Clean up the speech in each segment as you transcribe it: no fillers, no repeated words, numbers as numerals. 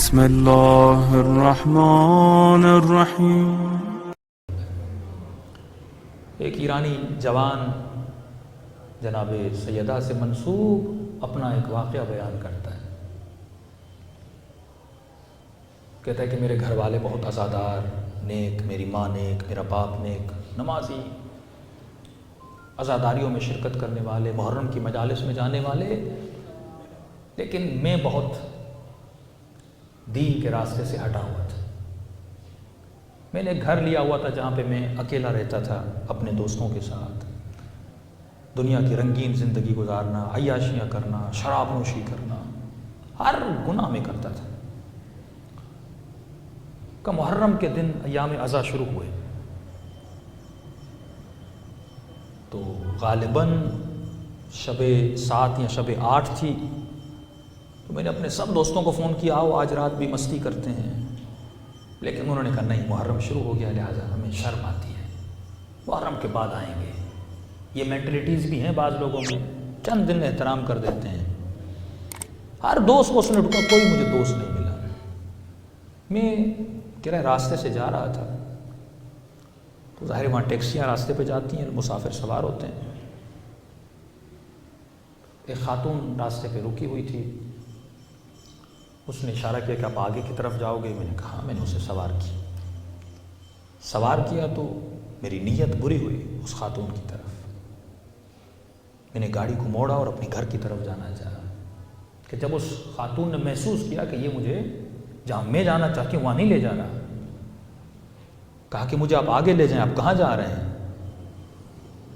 بسم اللہ الرحمن الرحیم۔ ایک ایرانی جوان جناب سیدہ سے منسوب اپنا ایک واقعہ بیان کرتا ہے۔ کہتا ہے کہ میرے گھر والے بہت عزادار، نیک، میری ماں نیک، میرا باپ نیک، نمازی، عزاداریوں میں شرکت کرنے والے، محرم کی مجالس میں جانے والے، لیکن میں بہت دین کے راستے سے ہٹا ہوا تھا۔ میں نے گھر لیا ہوا تھا جہاں پہ میں اکیلا رہتا تھا اپنے دوستوں کے ساتھ، دنیا کی رنگین زندگی گزارنا، عیاشیاں کرنا، شراب نوشی کرنا، ہر گناہ میں کرتا تھا۔ کہ محرم کے دن ایام عزا شروع ہوئے تو غالباً شب 7 یا شب 8 تھی، تو میں نے اپنے سب دوستوں کو فون کیا، آؤ آج رات بھی مستی کرتے ہیں، لیکن انہوں نے کہا نہیں، محرم شروع ہو گیا، لہٰذا ہمیں شرم آتی ہے، محرم کے بعد آئیں گے۔ یہ مینٹلٹیز بھی ہیں بعض لوگوں میں، چند دن احترام کر دیتے ہیں۔ ہر دوست کو اس نے ڈھونڈا، کوئی مجھے دوست نہیں ملا۔ میں کہہ راستے سے جا رہا تھا تو ظاہر وہاں ٹیکسیاں راستے پہ جاتی ہیں، مسافر سوار ہوتے ہیں۔ ایک خاتون راستے پہ رکی ہوئی تھی، اس نے اشارہ کیا کہ آپ آگے کی طرف جاؤ گے؟ میں نے کہا، میں نے اسے سوار کیا تو میری نیت بری ہوئی اس خاتون کی طرف۔ میں نے گاڑی کو موڑا اور اپنے گھر کی طرف جانا چاہا کہ جب اس خاتون نے محسوس کیا کہ یہ مجھے جہاں میں جانا چاہتی ہوں وہاں نہیں لے جا رہا، کہا کہ مجھے آپ آگے لے جائیں، آپ کہاں جا رہے ہیں؟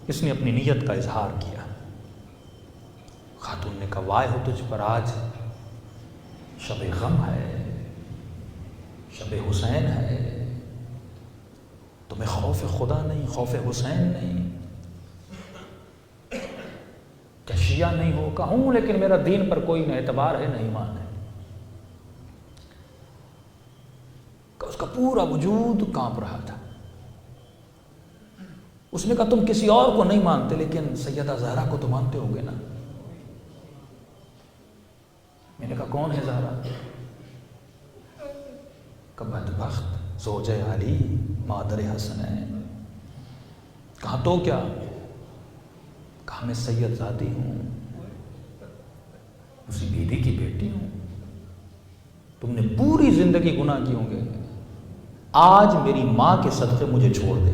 اس نے اپنی نیت کا اظہار کیا۔ خاتون نے کہا، وائے ہو تجھ پر، آج شب غم ہے، شب حسین ہے، تمہیں خوف خدا نہیں، خوف حسین نہیں، کیا شیعہ نہیں ہو؟ کہوں لیکن میرا دین پر کوئی نہ اعتبار ہے نہ ایمان ہے۔ کہ اس کا پورا وجود کانپ رہا تھا۔ اس نے کہا، تم کسی اور کو نہیں مانتے لیکن سیدہ زہرا کو تو مانتے ہو گے نا؟ میں نے کہا، کون ہے زہرا؟ کہ بدبخت زوجہ علی، مادر حسنین۔ کہا تو کیا؟ کہا میں سید زادی ہوں، اسی بیوی کی بیٹی ہوں، تم نے پوری زندگی گناہ کی ہوں گے، آج میری ماں کے صدقے مجھے چھوڑ دے۔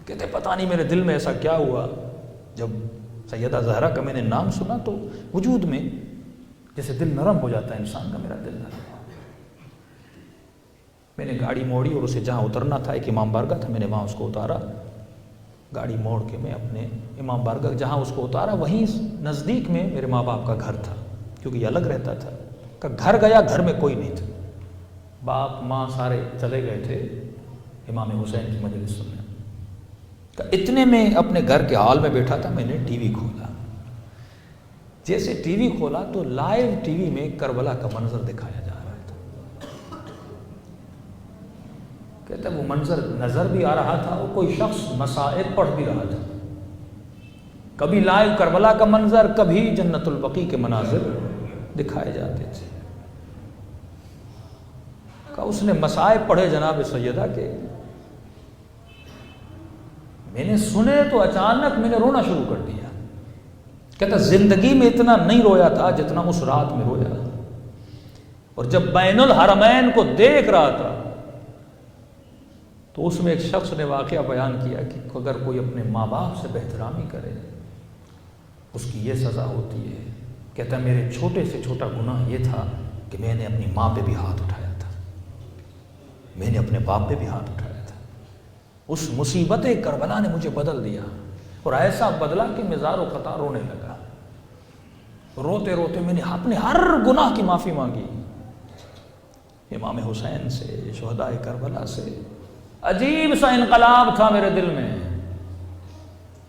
کہتے پتہ نہیں میرے دل میں ایسا کیا ہوا، جب سیدہ زہرا کا میں نے نام سنا تو وجود میں جیسے دل نرم ہو جاتا ہے انسان کا، میرا دل نرم ہوا۔ میں نے گاڑی موڑی اور اسے جہاں اترنا تھا، ایک امام بارگاہ تھا، میں نے وہاں اس کو اتارا۔ گاڑی موڑ کے میں اپنے امام بارگاہ جہاں اس کو اتارا وہیں نزدیک میں میرے ماں باپ کا گھر تھا، کیونکہ یہ الگ رہتا تھا۔ کہ گھر گیا، گھر میں کوئی نہیں تھا، باپ ماں سارے چلے گئے تھے امام حسین کی مجلس سننے۔ اتنے میں اپنے گھر کے ہال میں بیٹھا تھا، میں نے ٹی وی کھولا۔ جیسے ٹی وی کھولا تو لائیو ٹی وی میں کربلا کا منظر دکھایا جا رہا تھا۔ کہتا ہے وہ منظر نظر بھی آ رہا تھا، وہ کوئی شخص مسائل پڑھ بھی رہا تھا۔ کبھی لائیو کربلا کا منظر، کبھی جنت البقیع کے مناظر دکھائے جاتے تھے۔ کہ اس نے مسائل پڑھے جناب سیدہ کے، میں نے سنے تو اچانک میں نے رونا شروع کر دیا۔ کہتا زندگی میں اتنا نہیں رویا تھا جتنا اس رات میں رویا، اور جب بین الحرمین کو دیکھ رہا تھا تو اس میں ایک شخص نے واقعہ بیان کیا کہ اگر کوئی اپنے ماں باپ سے بے احترامی کرے اس کی یہ سزا ہوتی ہے۔ کہتا میرے چھوٹے سے چھوٹا گناہ یہ تھا کہ میں نے اپنی ماں پہ بھی ہاتھ اٹھایا تھا، میں نے اپنے باپ پہ بھی ہاتھ اٹھایا تھا۔ اس مصیبت کربلا نے مجھے بدل دیا، اور ایسا بدلا کہ میں زار و قطار رونے لگا۔ روتے روتے میں نے اپنے ہر گناہ کی معافی مانگی امام حسین سے، شہداء کربلا سے۔ عجیب سا انقلاب تھا میرے دل میں۔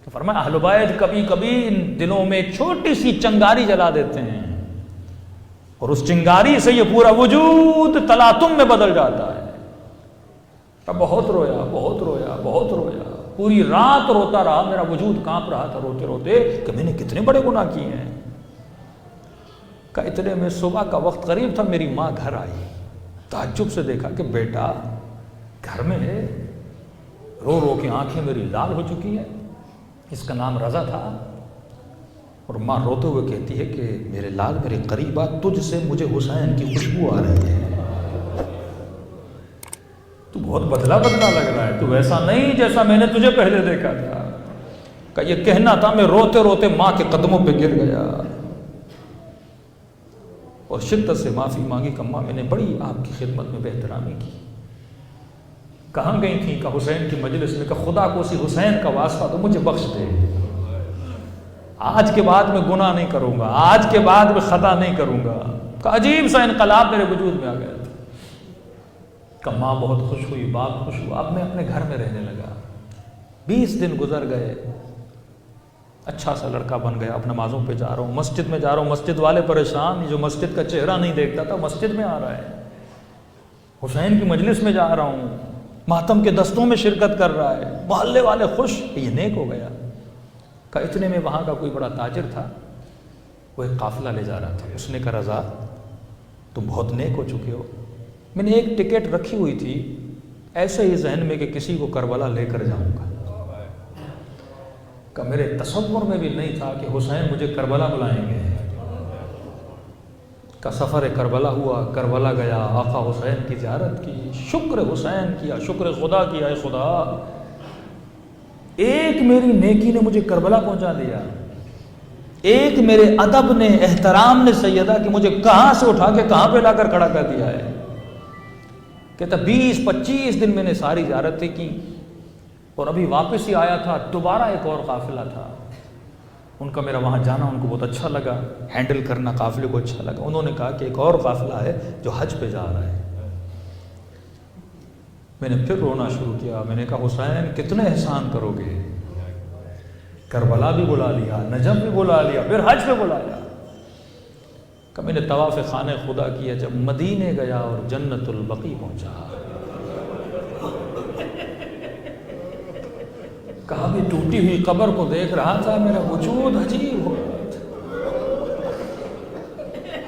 تو فرمایا اہل بیت کبھی کبھی ان دلوں میں چھوٹی سی چنگاری جلا دیتے ہیں، اور اس چنگاری سے یہ پورا وجود تلاطم میں بدل جاتا ہے۔ اب بہت رویا، بہت رویا، بہت رویا، پوری رات روتا رہا، میرا وجود کانپ رہا تھا روتے روتے کہ میں نے کتنے بڑے گناہ کیے ہیں۔ کہ اتنے میں صبح کا وقت قریب تھا، میری ماں گھر آئی، تعجب سے دیکھا کہ بیٹا گھر میں ہے، رو رو کے آنکھیں میری لال ہو چکی ہیں۔ اس کا نام رضا تھا، اور ماں روتے ہوئے کہتی ہے کہ میرے لال میرے قریب آ، تجھ سے مجھے حسین کی خوشبو آ رہی ہے، تو بہت بدلا بدلا لگ رہا ہے، تو ویسا نہیں جیسا میں نے تجھے پہلے دیکھا تھا۔ کہ یہ کہنا تھا، میں روتے روتے ماں کے قدموں پہ گر گیا اور شدت سے معافی مانگی کہ ماں میں نے بڑی آپ کی خدمت میں بے احترامی کی۔ کہاں گئی تھیں؟ کہ حسین کی مجلس میں، کہ خدا کو اسی حسین کا واسطہ تو مجھے بخش دے، آج کے بعد میں گناہ نہیں کروں گا، آج کے بعد میں خطا نہیں کروں گا۔ کہ عجیب سا انقلاب میرے وجود میں آ گیا تھا۔ کہ ماں بہت خوش ہوئی، باپ خوش ہوا، اب میں اپنے گھر میں رہنے لگا۔ 20 دن گزر گئے، اچھا سا لڑکا بن گیا، اب نمازوں پہ جا رہا ہوں، مسجد میں جا رہا ہوں، مسجد والے پریشان، جو مسجد کا چہرہ نہیں دیکھتا تھا مسجد میں آ رہا ہے، حسین کی مجلس میں جا رہا ہوں، ماتم کے دستوں میں شرکت کر رہا ہے، محلے والے خوش، یہ نیک ہو گیا۔ کہ اتنے میں وہاں کا کوئی بڑا تاجر تھا، وہ ایک قافلہ لے جا رہا تھا، اس نے کہا رضا تم بہت نیک ہو چکے ہو، میں نے ایک ٹکٹ رکھی ہوئی تھی ایسے ہی ذہن میں کہ کسی کو کربلا لے کر جاؤں گا۔ کہ میرے تصور میں بھی نہیں تھا کہ حسین مجھے کربلا بلائیں گے۔ کا سفر کربلا ہوا، کربلا گیا، آقا حسین کی زیارت کی، شکر حسین کیا، شکر خدا کیا، اے خدا ایک میری نیکی نے مجھے کربلا پہنچا دیا، ایک میرے ادب نے، احترام نے سیدہ کہ مجھے کہاں سے اٹھا کے کہاں پہ لا کر کھڑا کر دیا ہے۔ کہتا 20-25 دن میں نے ساری زیارتیں کی، اور ابھی واپس ہی آیا تھا، دوبارہ ایک اور قافلہ تھا، ان کا میرا وہاں جانا ان کو بہت اچھا لگا، ہینڈل کرنا قافلے کو اچھا لگا، انہوں نے کہا کہ ایک اور قافلہ ہے جو حج پہ جا رہا ہے۔ میں نے پھر رونا شروع کیا، میں نے کہا حسین کتنے احسان کرو گے، کربلا بھی بلا لیا، نجف بھی بلا لیا، پھر حج پہ بلایا۔ کہ میں نے طواف خانہ خدا کیا، جب مدینے گیا اور جنت البقیع پہنچا، کہاں بھی ٹوٹی ہوئی قبر کو دیکھ رہا تھا، میرا وجود عجیب ہو رہا تھا،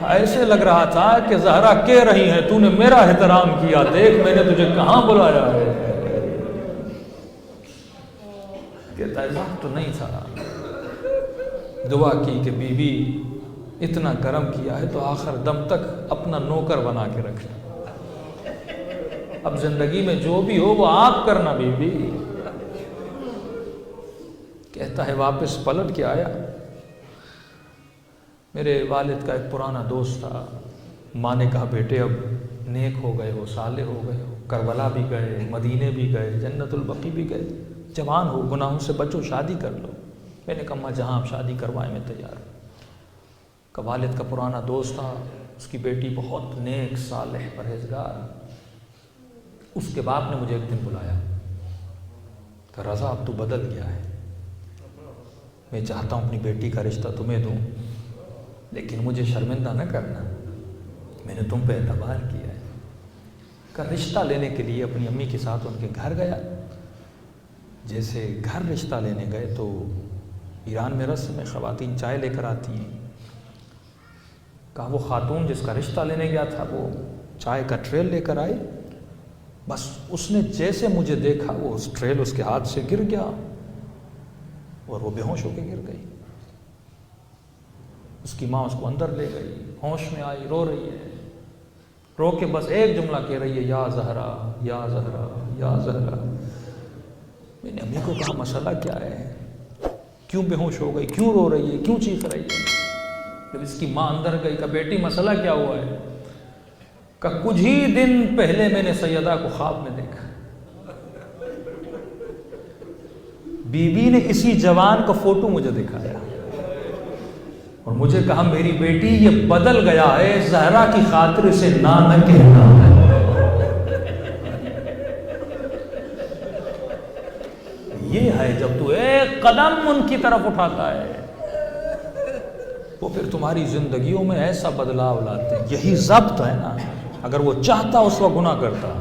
ایسے لگ رہا تھا کہ زہرا کہہ رہی ہے تو نے میرا احترام کیا، دیکھ میں نے تجھے کہاں بلایا ہے۔ کہتا ہے وقت تو نہیں تھا، دعا کی کہ بی بی اتنا کرم کیا ہے تو آخر دم تک اپنا نوکر بنا کے رکھنا، اب زندگی میں جو بھی ہو وہ آپ کرنا بی بی۔ کہتا ہے واپس پلٹ کے آیا، میرے والد کا ایک پرانا دوست تھا، ماں نے کہا بیٹے اب نیک ہو گئے ہو، صالح ہو گئے ہو، کربلا بھی گئے، مدینے بھی گئے، جنت البقیع بھی گئے، جوان ہو، گناہوں سے بچو، شادی کر لو۔ میں نے کہا ماں جہاں آپ شادی کروائیں میں تیار ہوں۔ کہ والد کا پرانا دوست تھا، اس کی بیٹی بہت نیک، صالح، پرہیزگار، اس کے باپ نے مجھے ایک دن بلایا کہ رضا اب تو بدل گیا ہے، میں چاہتا ہوں اپنی بیٹی کا رشتہ تمہیں دوں، لیکن مجھے شرمندہ نہ کرنا، میں نے تم پہ اعتبار کیا ہے۔ کہ رشتہ لینے کے لیے اپنی امی کے ساتھ ان کے گھر گیا، جیسے گھر رشتہ لینے گئے تو ایران میں رسم میں خواتین چائے لے کر آتی ہیں۔ کہا وہ خاتون جس کا رشتہ لینے گیا تھا وہ چائے کا ٹریل لے کر آئی، بس اس نے جیسے مجھے دیکھا وہ اس ٹریل اس کے ہاتھ سے گر گیا اور وہ بے ہوش ہو کے گر گئی۔ اس کی ماں اس کو اندر لے گئی، ہوش میں آئی، رو رہی ہے، رو کے بس ایک جملہ کہہ رہی ہے یا زہرا یا زہرا یا زہرا۔ میں نے امی کو کہا مسئلہ کیا ہے، کیوں بے ہوش ہو گئی، کیوں رو رہی ہے، کیوں چیخ رہی ہے؟ جب اس کی ماں اندر گئی کہ بیٹی مسئلہ کیا ہوا ہے؟ کہ کچھ ہی دن پہلے میں نے سیدہ کو خواب میں دیکھا، بی بی نے اسی جوان کا فوٹو مجھے دکھایا اور مجھے کہا میری بیٹی یہ بدل گیا ہے، زہرا کی خاطر سے نہ کہنا ہے۔ یہ ہے جب تو ایک قدم ان کی طرف اٹھاتا ہے وہ پھر تمہاری زندگیوں میں ایسا بدلاؤ لاتے ہیں۔ یہی ضبط ہے نا، اگر وہ چاہتا اس وقت گناہ کرتا،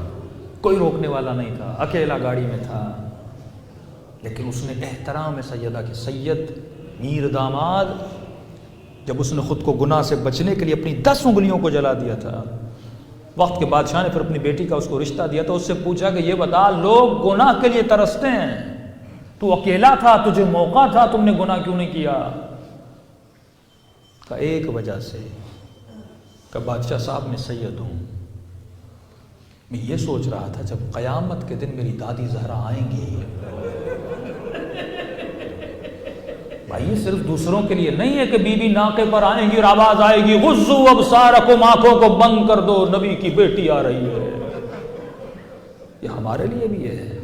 کوئی روکنے والا نہیں تھا، اکیلا گاڑی میں تھا، لیکن اس نے احترام سیدہ کے سید میر داماد جب اس نے خود کو گناہ سے بچنے کے لیے اپنی 10 انگلیوں کو جلا دیا تھا، وقت کے بادشاہ نے پھر اپنی بیٹی کا اس کو رشتہ دیا تو اس سے پوچھا کہ یہ بتا، لوگ گناہ کے لیے ترستے ہیں، تو اکیلا تھا، تجھے موقع تھا، تم نے گناہ کیوں نہیں کیا؟ کہ ایک وجہ سے، کہ بادشاہ صاحب میں سید ہوں، میں یہ سوچ رہا تھا جب قیامت کے دن میری دادی زہرا آئیں گی، بھائی یہ صرف دوسروں کے لیے نہیں ہے کہ بی بی ناقے پر آئیں گی اور آواز آئے گی غضوا ابصارکم، آنکھوں کو بند کر دو، نبی کی بیٹی آ رہی ہے، یہ ہمارے لیے بھی ہے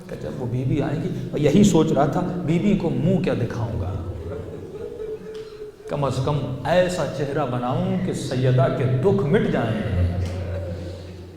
کہ جب وہ بی بی آئیں گی، یہی سوچ رہا تھا بی بی کو منہ کیا دکھاؤں گا، کم از کم ایسا چہرہ بناؤں کہ سیدہ کے دکھ مٹ جائیں،